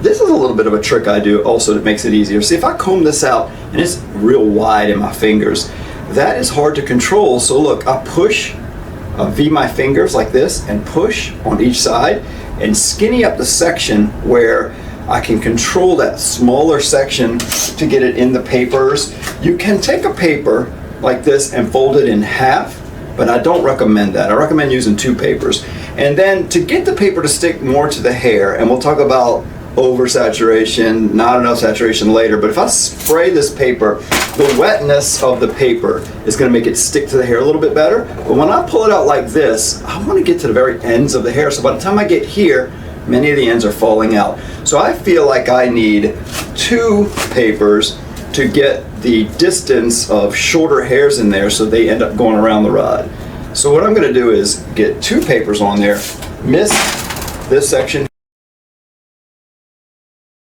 This is a little bit of a trick I do also that makes it easier. See, if I comb this out and it's real wide in my fingers, that is hard to control. So look, I push, V my fingers like this and push on each side and skinny up the section where I can control that smaller section to get it in the papers. You can take a paper like this and fold it in half, but I don't recommend that. I recommend using 2 papers. And then to get the paper to stick more to the hair, and we'll talk about oversaturation, not enough saturation later, but if I spray this paper, the wetness of the paper is going to make it stick to the hair a little bit better. But when I pull it out like this, I want to get to the very ends of the hair, so by the time I get here, many of the ends are falling out. So I feel like I need 2 papers to get the distance of shorter hairs in there so they end up going around the rod. So what I'm going to do is get 2 papers on there, mist this section